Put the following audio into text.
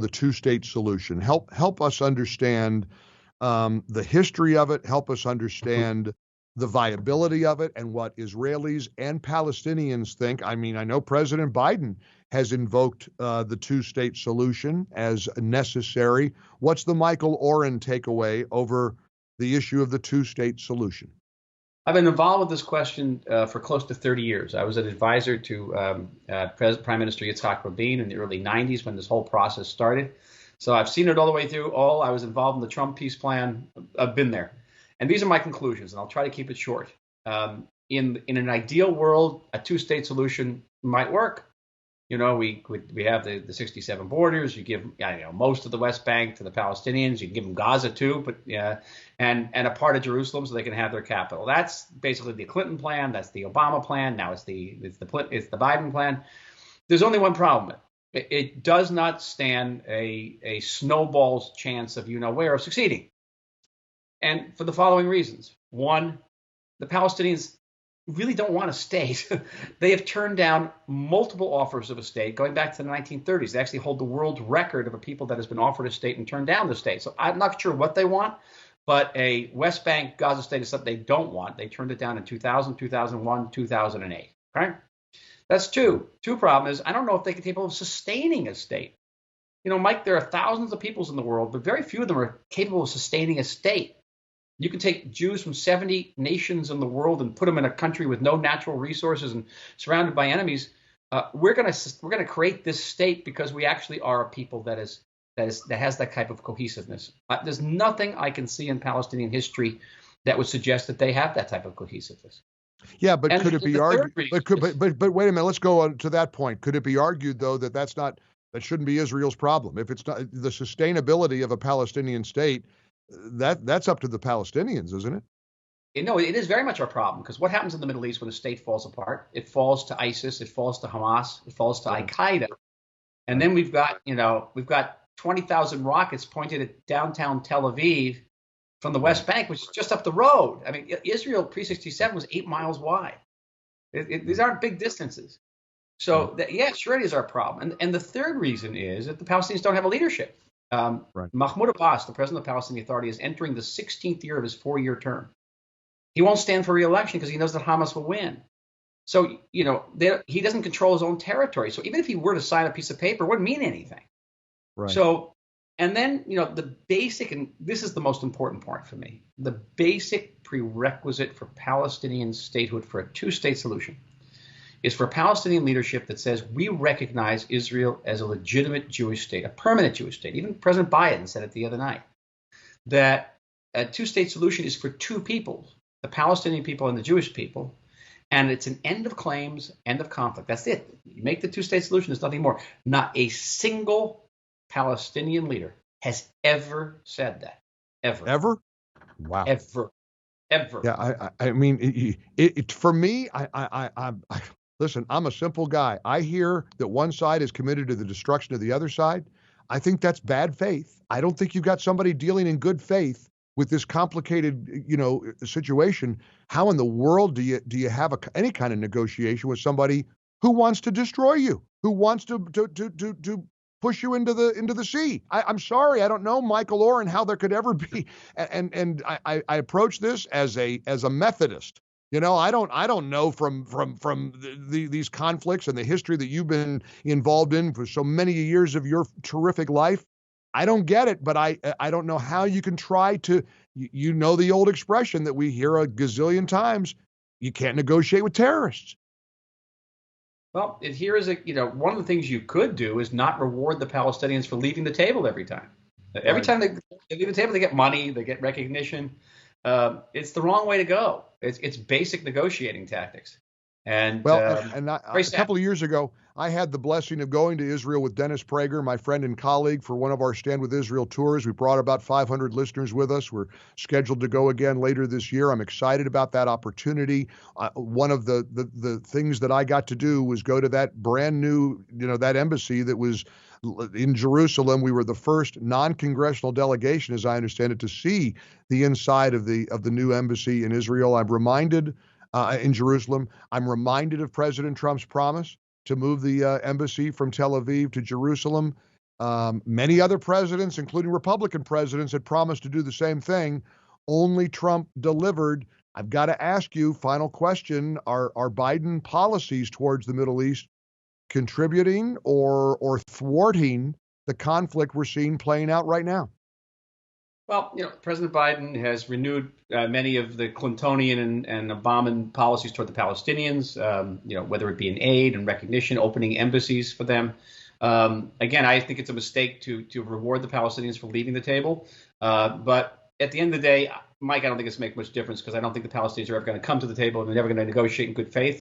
the two-state solution. Help us understand the history of it. Help us understand the viability of it and what Israelis and Palestinians think. I mean, I know President Biden has invoked the two-state solution as necessary. What's the Michael Oren takeaway over the issue of the two-state solution? I've been involved with this question for close to 30 years. I was an advisor to Prime Minister Yitzhak Rabin in the early 90s when this whole process started. So I've seen it all the way through. I was involved in the Trump peace plan. I've been there. And these are my conclusions, and I'll try to keep it short. In an ideal world, a two-state solution might work. You know, we have the 67 borders. You give most of the West Bank to the Palestinians. You can give them Gaza too, but and a part of Jerusalem so they can have their capital. That's basically the Clinton plan. That's the Obama plan. Now it's the Biden plan. There's only one problem. It does not stand a snowball's chance of where of succeeding. And for the following reasons. One, the Palestinians really don't want a state. They have turned down multiple offers of a state going back to the 1930s. They actually hold the world record of a people that has been offered a state and turned down the state. So I'm not sure what they want, but a West Bank Gaza state is something they don't want. They turned it down in 2000, 2001, 2008. Okay? That's two. Two problem is I don't know if they're capable of sustaining a state. Mike, there are thousands of peoples in the world, but very few of them are capable of sustaining a state. You can take Jews from 70 nations in the world and put them in a country with no natural resources and surrounded by enemies. We're gonna create this state because we actually are a people that has that type of cohesiveness. There's nothing I can see in Palestinian history that would suggest that they have that type of cohesiveness. Yeah, but could it be argued? But wait a minute. Let's go on to that point. Could it be argued though that shouldn't be Israel's problem? If it's not the sustainability of a Palestinian state, that's up to the Palestinians, isn't it? It is very much our problem because what happens in the Middle East when a state falls apart? It falls to ISIS, it falls to Hamas, it falls to Al Qaeda, and then we've got 20,000 rockets pointed at downtown Tel Aviv from the West Bank, which is just up the road. I mean, Israel pre-67 was 8 miles wide. These aren't big distances. So sure it is our problem. And the third reason is that the Palestinians don't have a leadership. Mahmoud Abbas, the president of the Palestinian Authority, is entering the 16th year of his 4-year term. He won't stand for re-election because he knows that Hamas will win. So, he doesn't control his own territory. So even if he were to sign a piece of paper, it wouldn't mean anything. Right. So, and then, the basic, and this is the most important part for me, the basic prerequisite for Palestinian statehood for a two-state solution is for Palestinian leadership that says we recognize Israel as a legitimate Jewish state, a permanent Jewish state. Even President Biden said it the other night, that a two-state solution is for two peoples, the Palestinian people and the Jewish people, and it's an end of claims, end of conflict. That's it. You make the two-state solution, there's nothing more. Not a single Palestinian leader has ever said that. Ever? Wow. Ever. Yeah, I mean, for me, I listen, I'm a simple guy. I hear that one side is committed to the destruction of the other side. I think that's bad faith. I don't think you've got somebody dealing in good faith with this complicated, situation. How in the world do you have any kind of negotiation with somebody who wants to destroy you, who wants to push you into the sea? I'm sorry, I don't know, Michael Oren, how there could ever be. And I approach this as a Methodist. I don't know from these conflicts and the history that you've been involved in for so many years of your terrific life. I don't get it, but I don't know how you can try to, the old expression that we hear a gazillion times, you can't negotiate with terrorists. Well, here is one of the things you could do is not reward the Palestinians for leaving the table every time. Every time they leave the table, they get money, they get recognition. It's the wrong way to go. It's basic negotiating tactics. And a couple of years ago, I had the blessing of going to Israel with Dennis Prager, my friend and colleague, for one of our Stand With Israel tours. We brought about 500 listeners with us. We're scheduled to go again later this year. I'm excited about that opportunity. One of the things that I got to do was go to that brand new, that embassy that was in Jerusalem. We were the first non-congressional delegation, as I understand it, to see the inside of the new embassy in Israel. I'm reminded in Jerusalem. I'm reminded of President Trump's promise to move the embassy from Tel Aviv to Jerusalem. Many other presidents, including Republican presidents, had promised to do the same thing. Only Trump delivered. I've got to ask you, final question, are Biden policies towards the Middle East contributing or thwarting the conflict we're seeing playing out right now? Well, President Biden has renewed many of the Clintonian and Obama policies toward the Palestinians, whether it be in aid and recognition, opening embassies for them. Again, I think it's a mistake to reward the Palestinians for leaving the table. But at the end of the day, Mike, I don't think it's make much difference because I don't think the Palestinians are ever going to come to the table and they're never going to negotiate in good faith.